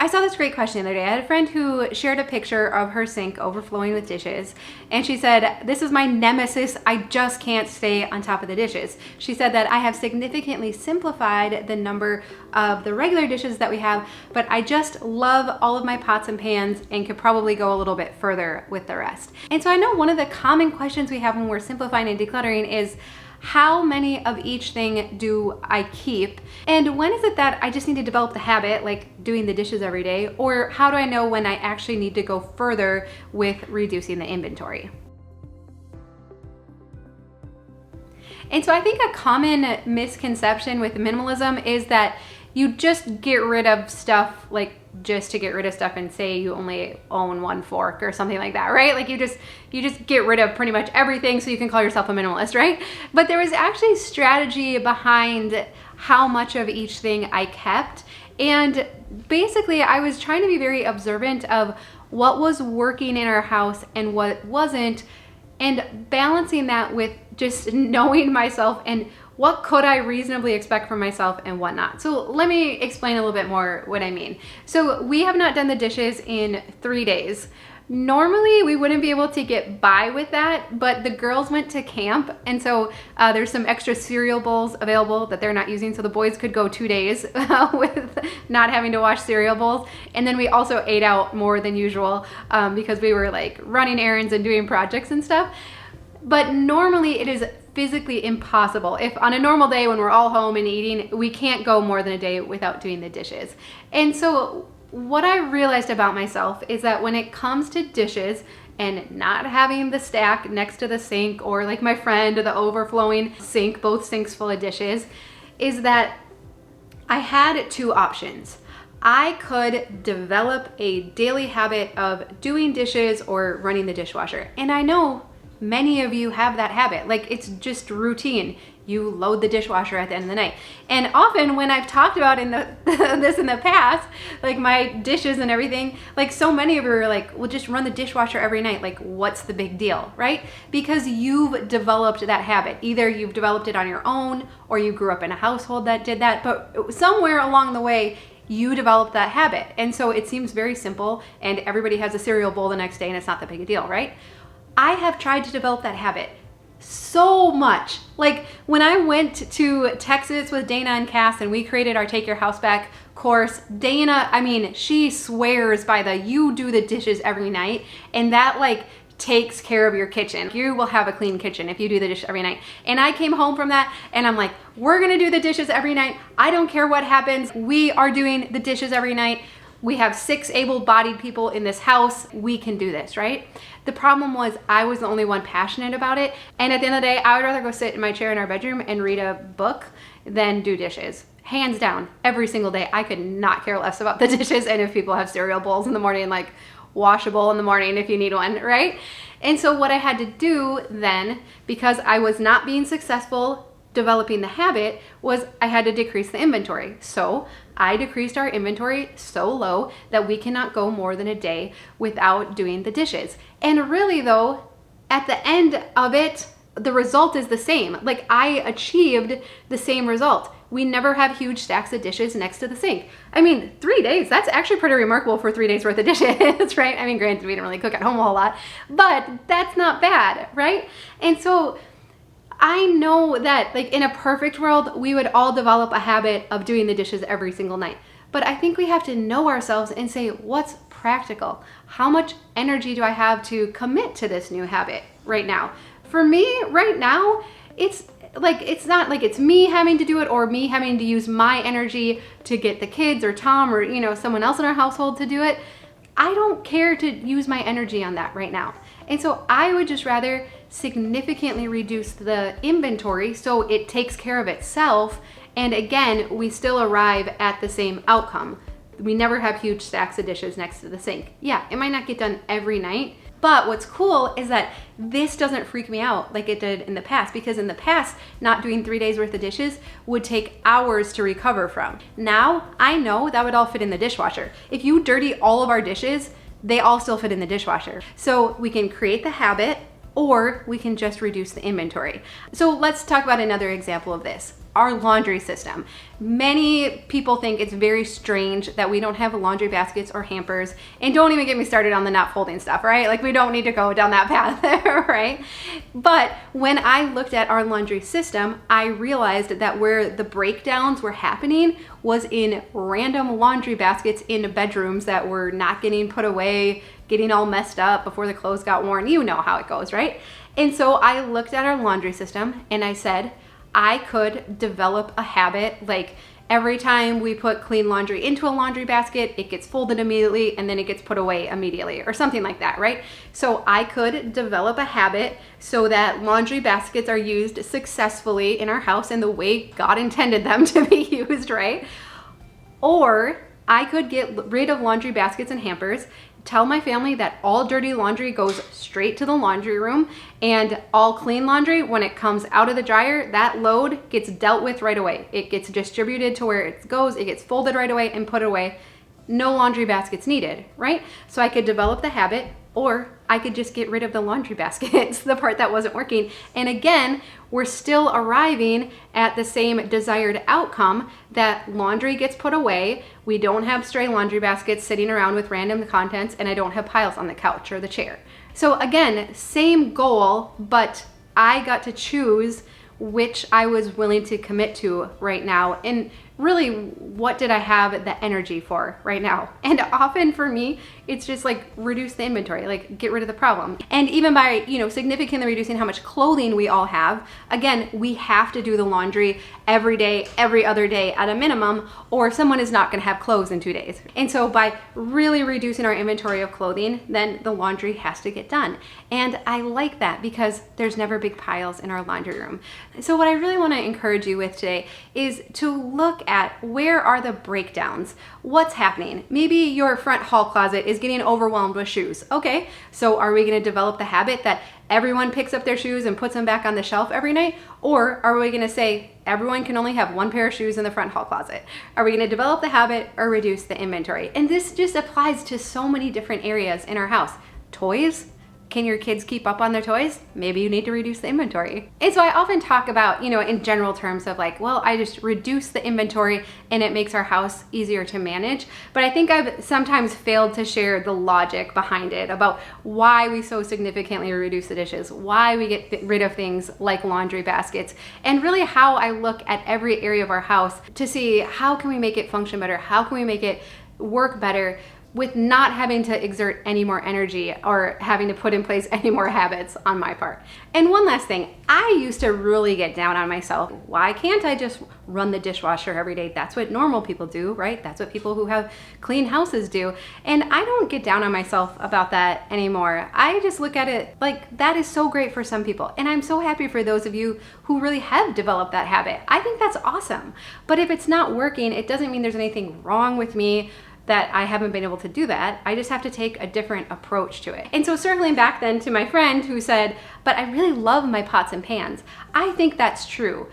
I saw this great question the other day. I had a friend who shared a picture of her sink overflowing with dishes, and she said, "This is my nemesis. I just can't stay on top of the dishes." She said that I have significantly simplified the number of the regular dishes that we have, but I just love all of my pots and pans and could probably go a little bit further with the rest. And so I know one of the common questions we have when we're simplifying and decluttering is, how many of each thing do I keep? And when is it that I just need to develop the habit, like doing the dishes every day? Or how do I know when I actually need to go further with reducing the inventory? And so I think a common misconception with minimalism is that you just get rid of stuff, like just to get rid of stuff, and say you only own one fork or something like that, right? Like you just get rid of pretty much everything so you can call yourself a minimalist, right? But there was actually strategy behind how much of each thing I kept. And basically I was trying to be very observant of what was working in our house and what wasn't, and balancing that with just knowing myself and what could I reasonably expect from myself and what not. So let me explain a little bit more what I mean. So we have not done the dishes in 3 days. Normally we wouldn't be able to get by with that, but the girls went to camp, and so there's some extra cereal bowls available that they're not using, so the boys could go 2 days with not having to wash cereal bowls. And then we also ate out more than usual because we were like running errands and doing projects and stuff. But normally it is physically impossible. If on a normal day when we're all home and eating, we can't go more than a day without doing the dishes. And so what I realized about myself is that when it comes to dishes and not having the stack next to the sink, or like my friend, the overflowing sink, both sinks full of dishes, is that I had two options. I could develop a daily habit of doing dishes or running the dishwasher. And I know many of you have that habit. Like, it's just routine. You load the dishwasher at the end of the night. And often when I've talked about this in the past, like my dishes and everything, like so many of you are like, well, just run the dishwasher every night. Like, what's the big deal, right? Because you've developed that habit. Either you've developed it on your own, or you grew up in a household that did that, but somewhere along the way, you developed that habit. And so it seems very simple, and everybody has a cereal bowl the next day and it's not that big a deal, right? I have tried to develop that habit so much. Like when I went to Texas with Dana and Cass and we created our Take Your House Back course, Dana, I mean, she swears by the you do the dishes every night, and that like takes care of your kitchen. You will have a clean kitchen if you do the dishes every night. And I came home from that and I'm like, we're gonna do the dishes every night. I don't care what happens. We are doing the dishes every night. We have 6 able-bodied people in this house. We can do this, right? The problem was I was the only one passionate about it. And at the end of the day, I would rather go sit in my chair in our bedroom and read a book than do dishes. Hands down, every single day. I could not care less about the dishes. And if people have cereal bowls in the morning, like wash a bowl in the morning if you need one, right? And so what I had to do then, because I was not being successful developing the habit, was I had to decrease the inventory. So I decreased our inventory so low that we cannot go more than a day without doing the dishes. And really though, at the end of it, the result is the same. Like, I achieved the same result. We never have huge stacks of dishes next to the sink. I mean, 3 days, that's actually pretty remarkable for 3 days worth of dishes, right? I mean, granted, we didn't really cook at home a whole lot, but that's not bad, right? And so I know that like in a perfect world, we would all develop a habit of doing the dishes every single night. But I think we have to know ourselves and say, what's practical? How much energy do I have to commit to this new habit right now? For me right now, it's not like it's me having to do it or me having to use my energy to get the kids or Tom or, you know, someone else in our household to do it. I don't care to use my energy on that right now. And so I would just rather significantly reduce the inventory so it takes care of itself. And again, we still arrive at the same outcome. We never have huge stacks of dishes next to the sink. Yeah, it might not get done every night, but what's cool is that this doesn't freak me out like it did in the past, because in the past, not doing 3 days worth of dishes would take hours to recover from. Now, I know that would all fit in the dishwasher. If you dirty all of our dishes, they all still fit in the dishwasher. So we can create the habit, or we can just reduce the inventory. So let's talk about another example of this. our laundry system. Many people think it's very strange that we don't have laundry baskets or hampers, and don't even get me started on the not folding stuff, right? Like we don't need to go down that path, right? But when I looked at our laundry system, I realized that where the breakdowns were happening was in random laundry baskets in bedrooms that were not getting put away, getting all messed up before the clothes got worn. You know how it goes, right? And so I looked at our laundry system and I said, I could develop a habit like every time we put clean laundry into a laundry basket, it gets folded immediately and then it gets put away immediately or something like that, right? So I could develop a habit so that laundry baskets are used successfully in our house in the way God intended them to be used, right? Or I could get rid of laundry baskets and hampers, tell my family that all dirty laundry goes straight to the laundry room, and all clean laundry, when it comes out of the dryer, that load gets dealt with right away. It gets distributed to where it goes, it gets folded right away and put away. No laundry baskets needed, right? So I could develop the habit, or I could just get rid of the laundry baskets, the part that wasn't working. And again, we're still arriving at the same desired outcome that laundry gets put away. We don't have stray laundry baskets sitting around with random contents, and I don't have piles on the couch or the chair. So again, same goal, but I got to choose which I was willing to commit to right now. And really, what did I have the energy for right now? And often for me, it's just like reduce the inventory, like get rid of the problem. And even by, significantly reducing how much clothing we all have, again, we have to do the laundry every day, every other day at a minimum, or someone is not gonna have clothes in 2 days. And so by really reducing our inventory of clothing, then the laundry has to get done. And I like that because there's never big piles in our laundry room. So what I really wanna encourage you with today is to look at where are the breakdowns? What's happening? Maybe your front hall closet is getting overwhelmed with shoes. Okay, so are we gonna develop the habit that everyone picks up their shoes and puts them back on the shelf every night? Or are we gonna say everyone can only have one pair of shoes in the front hall closet? Are we gonna develop the habit or reduce the inventory? And this just applies to so many different areas in our house. Toys, can your kids keep up on their toys? Maybe you need to reduce the inventory. And so I often talk about, in general terms of like, well, I just reduce the inventory and it makes our house easier to manage. But I think I've sometimes failed to share the logic behind it about why we so significantly reduce the dishes, why we get rid of things like laundry baskets, and really how I look at every area of our house to see how can we make it function better? How can we make it work better with not having to exert any more energy or having to put in place any more habits on my part. And one last thing, I used to really get down on myself. Why can't I just run the dishwasher every day? That's what normal people do, right? That's what people who have clean houses do. And I don't get down on myself about that anymore. I just look at it like that is so great for some people. And I'm so happy for those of you who really have developed that habit. I think that's awesome. But if it's not working, it doesn't mean there's anything wrong with me that I haven't been able to do that. I just have to take a different approach to it. And so circling back then to my friend who said, but I really love my pots and pans. I think that's true,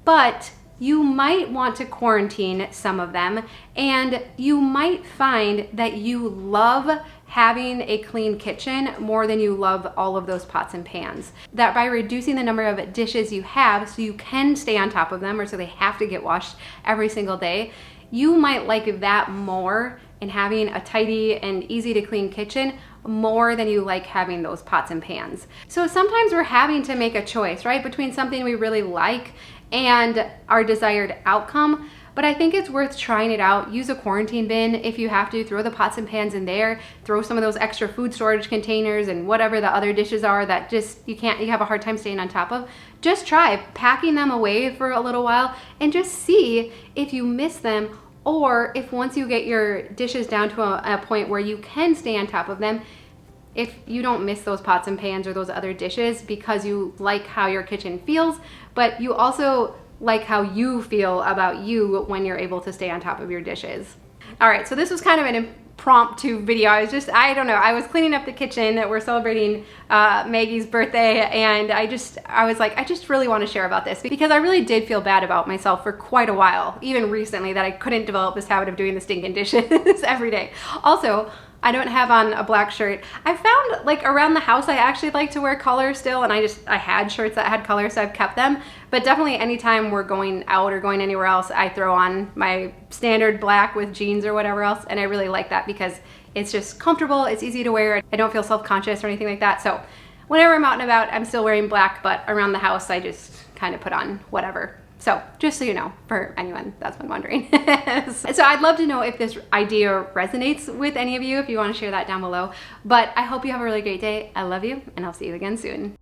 but you might want to quarantine some of them, and you might find that you love having a clean kitchen more than you love all of those pots and pans. That by reducing the number of dishes you have so you can stay on top of them, or so they have to get washed every single day, you might like that more and having a tidy and easy to clean kitchen more than you like having those pots and pans. So sometimes we're having to make a choice, right, between something we really like and our desired outcome. But I think it's worth trying it out. Use a quarantine bin if you have to. Throw the pots and pans in there. Throw some of those extra food storage containers and whatever the other dishes are that just you have a hard time staying on top of. Just try packing them away for a little while and just see if you miss them, or if once you get your dishes down to a point where you can stay on top of them, if you don't miss those pots and pans or those other dishes because you like how your kitchen feels, but you also like how you feel about you when you're able to stay on top of your dishes. All right, so this was kind of an impromptu video. I don't know, I was cleaning up the kitchen. We're celebrating Maggie's birthday, and I was like, I just really want to share about this because I really did feel bad about myself for quite a while, even recently, that I couldn't develop this habit of doing the stinking dishes every day. Also, I don't have on a black shirt. I found like around the house, I actually like to wear color still, and I had shirts that had color, so I've kept them. But definitely anytime we're going out or going anywhere else, I throw on my standard black with jeans or whatever else, and I really like that because it's just comfortable, it's easy to wear, I don't feel self-conscious or anything like that. So whenever I'm out and about, I'm still wearing black, but around the house, I just kind of put on whatever. So just so you know, for anyone that's been wondering. So I'd love to know if this idea resonates with any of you, if you want to share that down below. But I hope you have a really great day. I love you, and I'll see you again soon.